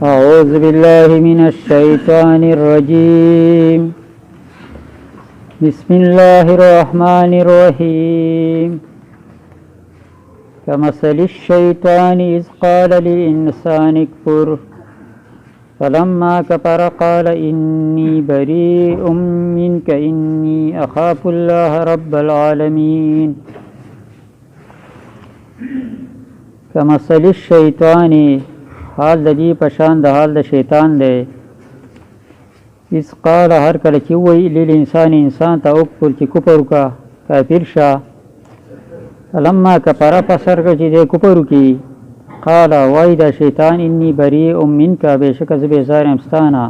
أعوذ بالله من الشيطان الرجيم بسم الله الرحمن الرحيم كمثل الشيطان إذ قال للإنسان اكفر فلما كفر قال إني بريء منك إني أخاف الله رب العالمين كمثل الشيطان حال د دې پشان د حال د شیطان دی اس قال هر کله چې وی لیل انسان ته وکړ چې کفر وکا کافر شه لما کفر پسر چې دې کفر وکي قال وای دا شیطان انی بریء منک بشک ز بیزار امستانا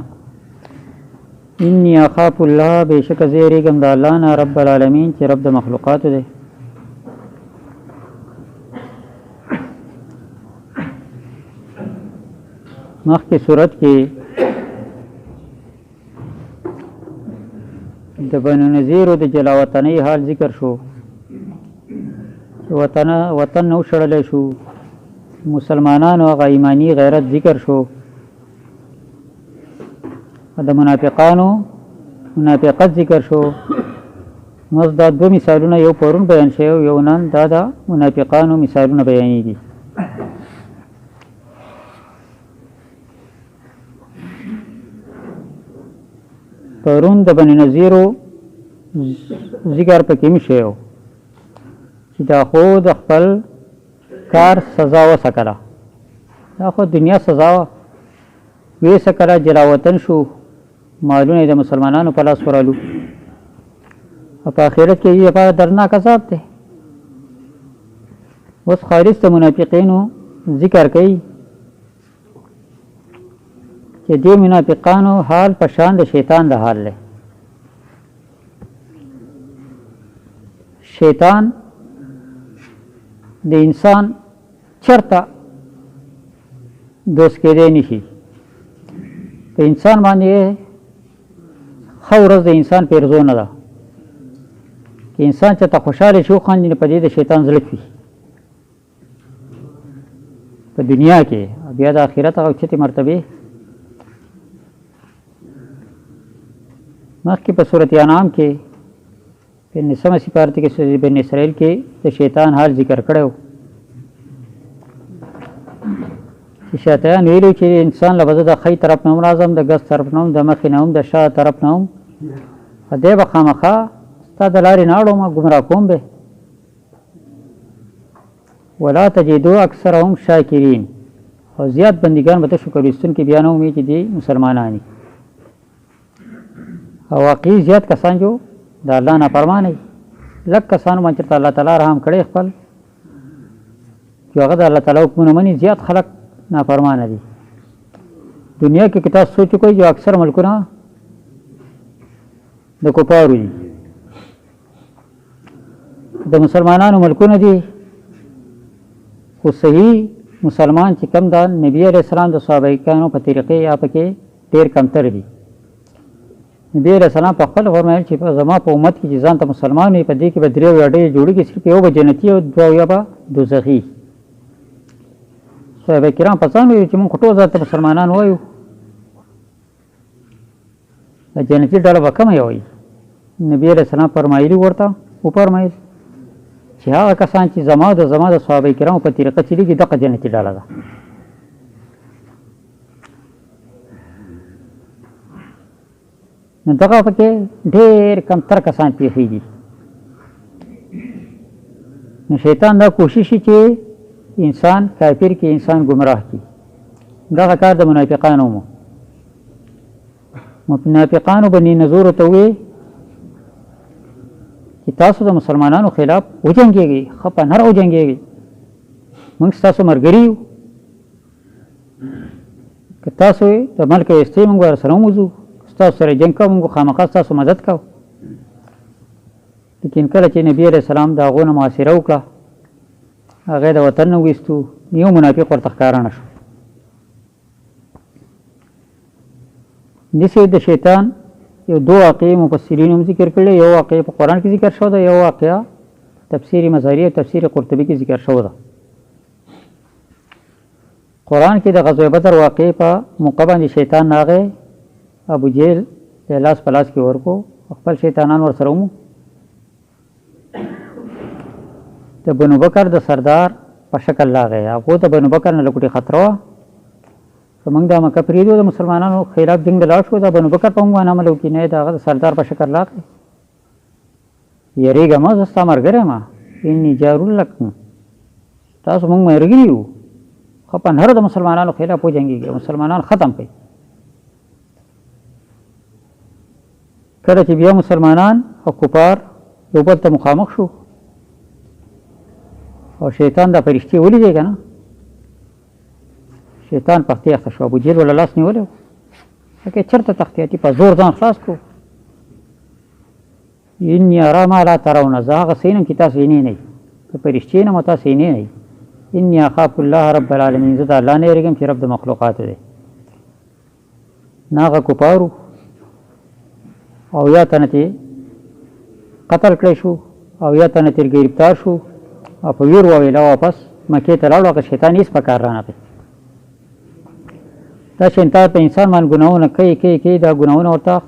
انی اخاف الله بشک زیریګم د الله نه رب العالمین چې رب د مخلوقات دی مخکې صورت کې د بنو نذیر او د جلاوطنۍ حال ذکر شو وطن نو شړلی شو مسلمانانو هغه ایمانی غیرت ذکر شو د منافقانو منافقت ذکر شو نو دا دو مثالونه یو پرون بیان شوی یو نن دا د منافقانو مثالونه بیانېږي پرون د بنی نذیرو ذکر پکې مشیو چې دا خو د خپل کار سزا وسکله دا خو دنیا سزا وې سکله جلاوطن شو مالونه د مسلمانانو په لاس ورالو او په آخرت کې یې په درناک عذاب دی اوس خالص د منافقینو ذکر کوي چې دې منافقانو حال په شان د شیطان د حال له شیطان د انسان چرته دوست کېدی نشي په انسان باندې ښه ورځ د انسان پیرزو نه ده که انسان چې ته خوشحاله شي وخاندي نو په دې د شیطان زړه وي په دنیا کې بیا د آخرت هغه اوچتې مرتبې مخکې په سورت انعام کې په 19 سپارت کې سورت بنی اسرائیل کې د شیطان حال ذکر کړو چې شیطان ویلو چې انسان له بده د خی طرف نه راځم د ګس طرف نه د مخې نه د شا طرف نه دې به خامخا ستا د لارې نه اړوم ګمراه کوم به ولا تجدو اکثرهم شاکرین او زیات بندگان به ته شکر ایستونکي بیا نه ومي چې دي مسلمانان او واقعي زیات کسان جو د الله نافرمانه لږ کسانو باندې الله تعالی رحم کړی خپل چې هغه د الله تعالی حکمونه مني زیات خلک نافرمانه دي دنیا کې کتاب سوچ کوي جو اکثر ملکونه د کوپارو دي د مسلمانانو ملکونه دي خو صحیح مسلمان چې کم د نبی علیہ السلام د صحابه کرامو په طریقې یا پکې ډېر کمتر دي نبی علیہ السلام په خپل فرمایل چې زما په امت کې چې ځان ته مسلمان وي په دې کې به درې وړې جوړېږي صرف یو به جنتي او دوه یا به دوزخي صحابه کرام په ځان وایي چې موږ ټول ځان ته مسلمانان وایو د جنتي ډله به کومه وایي نبی علیہ السلام فرمایلي ورته وفرمایل چې هغه کسان چې زما د صحابه کرامو په طریقه چلیږي دغه جنتي ډله ده نو دغه پکې ډېر کمتر کسان پیښېږي نو شیطان دا کوشش چې انسان کافر کې انسان ګمراه کړي دغه کار د منافقانو منافقانو بني نذور ته وی چې تاسو د مسلمانانو خلاف وجنګېږئ ښه په نره وجنګېږئ موږ ستاسو ملګري یو که تاسو د ملک ایستئ موږ ورسره وځو تاسو سره جنګ کوو موږ خامخا ستاسو مدد کوو لیکن کله چې نبی علیہ السلام د هغو نه محاصره وکړه هغه د وطن نه ویستو یو منافق ورته ښکاره نه شو داسې د شیطان یو دو واقعې مفسرین هم ذکر کړي یو واقعې په قرآن کې ذکر شو ده یو واقعه تفسیر مظهری او تفسیر قرطبي کې ذکر شو ده قرآن کې د غزوه بدر واقع په موقع باندې شیطان راغی ابو جهل د لاس په لاس کې ورکو خپل شیطانان ورسره ومو د بنو بکر د سردار په شکل راغی هغو د بنو بکر نه لکوټې خطره وه که موږ د مکه پرېږدو د مسلمانانو خلاف جنګ ته لاړ شو د بنو بکر په موږ باندې عمل وکړي نه د هغه د سردار په شکل راغی یېرېږه مه زه ستا ملګری یم اني جار لکم تاسو موږ ملګري یو خو په نهر د مسلمانانو خلاف وجنګېږي مسلمانان ختم کړي کله چې بیا مسلمانان او کفار یو بل ته مخامخ شو او شیطان دا فرشتې ولیدې که نه شیطان په تېښته شو ابوجهل وله لاس نیولی و هکې چېرته تښتېدي په زور ځان خلاص کړو اني ارى ما لا ترون زه هغه څه وینم چې تاسو یې نه وینئ د فرشتې نه مو تاسو یې نه وینئ اني اخاف الله رب العالمین زه د الله نه یېرېږم چې رب د مخلوقاتو دی نه هغه کفارو او یا تنه ترې قتل کړی شو او یا تنه ترې ګرفتار شو او په ویر وویله واپس مکې ته لاړو هغه شیطان هېڅ په کار رانغی دا شیطان په انسان باندې ګناهونه کوي دا ګناهونه ورته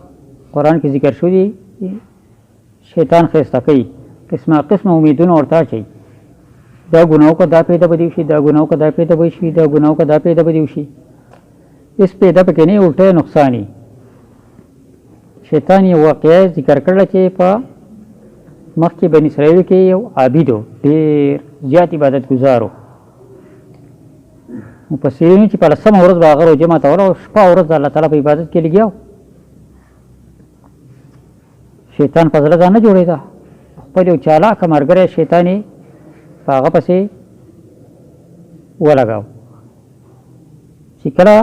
قرآن کې ذکر شوي دي شیطان ښایسته کوي قسمه امیدونه ورته اچوي دا ګناه وکړه دا پیدا به دې وشي دا ګناه وکړه دا پیدا به وشي دا ګناه وکړه دا پیدا به دې وشي هېڅ پیدا پکې نه الټی نقصان یې شیطان یې واقعه ذکر کړله چې په مخکې بني اسرائیلو کې یو عابد و ډېر زیات عبادت ګزار و مفسرین چې په لسمه ورځ به هغه روژه ماتوله او شپه ورځ د الله تعالی په عبادت کې لګیا و شیطان په زړه ځان نه جوړېده خپل یو چالاکه ملګری شیطان یې په هغه پسې ولګاو چې کله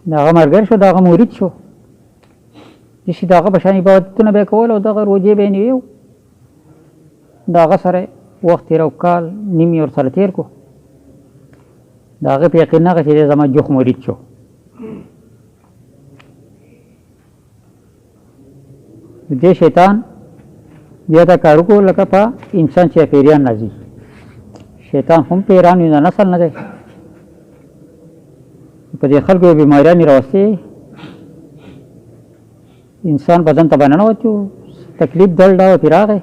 د هغه ملګری شو د هغه مرید شو چې د هغه په شان عبادتونه به یې کول او دغه روژې به یې نیوی د هغه سره وخت تېر او کال نیم یې ورسره تېر کړو د هغې په یقین نه چې دی زما جوخ مرید شو دې شیطان بیا دا کار وکړو لکه په انسان چې پیریان راځي شیطان هم پیران وي د نسل نه دی په دې خلکو یې بیماریانې راوستې انسان بدن ته به ننوت تکلیف دل ډاوه پرې راغی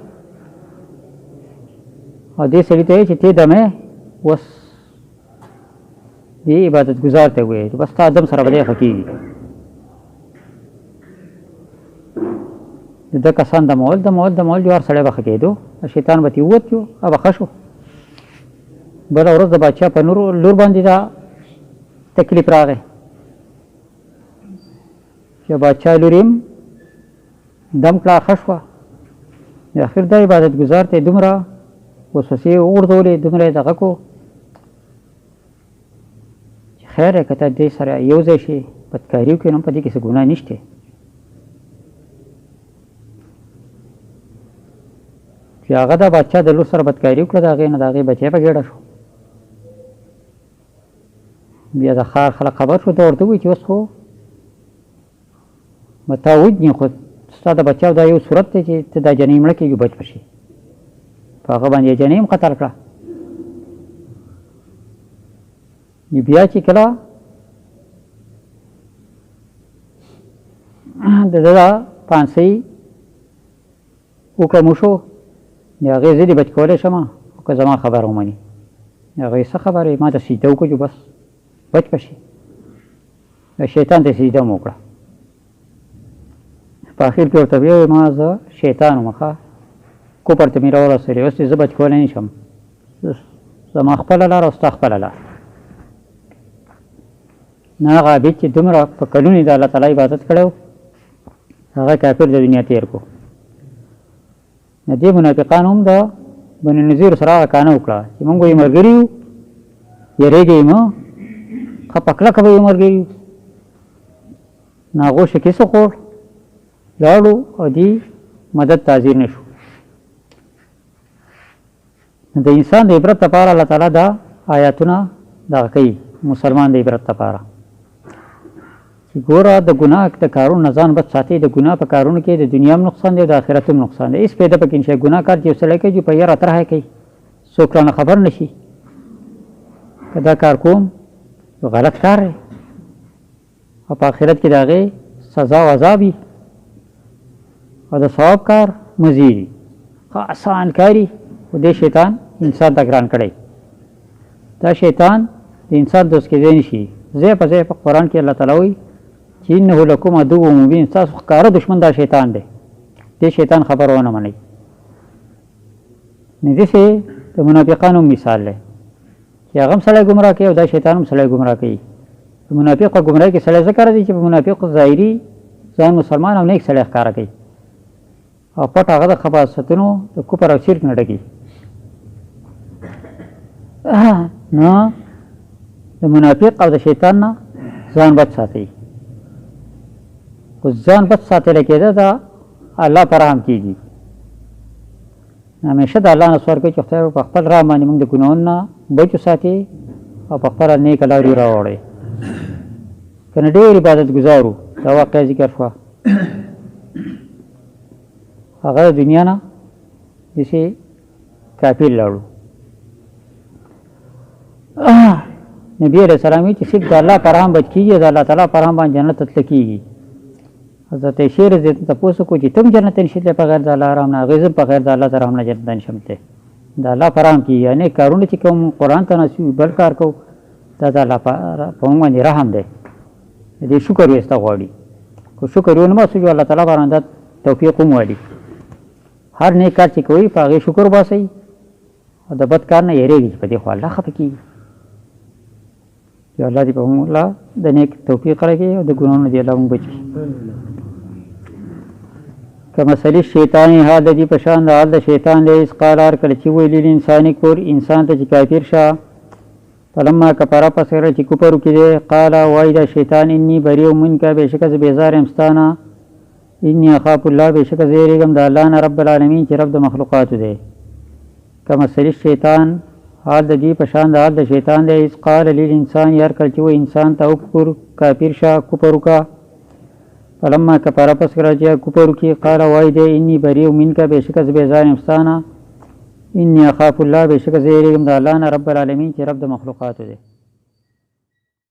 او دې سړي ته یې چې ته دمې اوس دې عبادت ګزار ته ووایې بس تا دم سره به دی ښه کېږي د ده کسان دمول یو هر سړی به ښه کېدو شیطان به ترې ووت شو او به ښه شو بله ورځ د بادشاه په لور باندې دا تکلیف راغی چې بادشاه لور یې دم کړه ښه شوه د اخر دا عبادت ګزار ته یې دومره وسوسې وغورځولې دومره یې دغه کړو چې خیر یې که ته دې سره یو ځای شي بدکاري وکړې نو په دې کې څه ګناه نشته چې هغه د بادشاه د لور سره بدکاري وکړه د هغې نه د هغې بچی په ګېډه شو بیا د ښار خلک خبر شو ته ورته ووایي چې اوس خو به تا وجني خو ستا د بچاو دا یو صورت دی چې ته دا جنۍ مړه کېږي بچ به شي په هغه باندې یې جنۍ هم قتل کړه بیا چې کله د ده دا پانسۍ وکړه موشو د هغې زه دې بچ کولی شم خو که زما خبره ومني هغې څه خبره ما ته سجده وکړو بس بچ به شي شیطان ته سجده مو وکړه په اخر کې ورته ویې ما زه شیطان وم ښه کفر ته مې راورسولې اوس زه بچ کولی نه شم زما خپله لار او ستا خپله لار نه هغه عابد چې دومره په کلونو د الله تعالی عبادت کړی و هغه کافر د دنیا تېر کړو د دې منافقانو هم د بني نظیر سره هغه کانه وکړه چې موږ به یې ملګري یو یېرېږئ مه ښه په کلکه به یې ملګري یو نو هغو شکست وخوړ لاړو او دې مدد ته حاضر نه شو د انسان د عبرت لپاره الله تعالی دا آیاتونه دغه کوي مسلمان د عبرت لپاره چې ګوره د ګناه د کارونو نه ځان بچ ساتي د ګناه په کارونو کې د دنیا هم نقصان دی او د آخرت هم نقصان دی هېڅ پیدا پکې نشي ګناه کار چې یو سړی کوي چې په یره ترحه کوي څوک رانه خبر نه شي که دا کار کوم نو غلط کار دی او په آخرت کې د هغې سزا او عذاب وي او د ثواب کار مزید وي ښه آسان کاري خو دې شیطان انسان ته ګران کړی دا شیطان د انسان دوست کېدی نه شي ځای په ځای په قرآن کې الله تعالی وایي چې انه لکم عدو مبین ستاسو ښکاره دښمن دا شیطان دی دې شیطان خبره ونه منئ نو داسې د منافقانو مثال دی چې هغه هم سړی ګمراه کوي او دا شیطان هم سړی ګمراه کوي د منافق په ګمراهۍ کې سړی ځکه راځي چې په منافق ظاهري ځان مسلمان او نیک سړی ښکاره کوي او پټ هغه د خباثتونو د کفر او شرک نه ډکي نو د منافق او د شیطان نه ځان بچ ساتي خو ځان بچ ساتلی کېده دا الله په رحم کېږي همیشه د الله نه سوال کوي چې خدای په خپل رحم باندې موږ د ګناهونو نه بچ وساتي او په خپله نیکه لارې راوړئ که نه ډېر عبادت ګزارو دا واقعه ذکر شوه هغه د دنیا نه داسې کافر لاړو نبي علیه السلام وایي چې صرف د الله په رحم بچ کېږي د الله تعالی په رحم باندې جنت ته تله کېږي حضرت عایشې رضی الله عنها تپوس وکړو چې ته هم جنت ته نشي تللی په غیر د الله رحم نه هغې زه هم په غیر د الله د رحم نه جنت ته نشم تللی د الله په رحم کېږي یعنې کارونه چې کوم قرآن ته ناست وي بل کار کوو دا د الله په موږ باندې رحم دی د دې شکر ویسته غواړي که شکر ونه باسو الله تعالی باندې دا توفیق هم غواړي هر نیک کار چې کوئ په هغې شکر وباسئ او د بد کار نه یېرېږي چې په دې خو الله خفه کېږي چې الله دې په موږ الله د نیک توفیق راکړي او د ګناهونو دې الله موږ بچ کړي که مثلي شیطان حال د دې په شان د حال د شیطان دی اذ قال هر کله چې ویلي انساني کور انسان ته چې کافر شه فلما کفره پس کله چې کفر وکړي دی قال وایي دا شیطان انی بریء منک بېشکه زه بېزار یم ستا نه انی اخاف الله بېشکه زه یېرېږم د الله نه رب العالمین چې رب د مخلوقاتو دی که مثلي شیطان حال د دې په شان د حال د شیطان دی اذ قال للانسان هر کله چې وایي انسان ته اکفر کافر شه کفر وکړه فلما کفره پس کله چې کفر وکړي قال وایي دی انی بریء منک بېشکه زه بېزار یم ستا نه انی اخاف الله بېشکه زه یېرېږم د الله نه رب العالمین چې رب د مخلوقاتو دی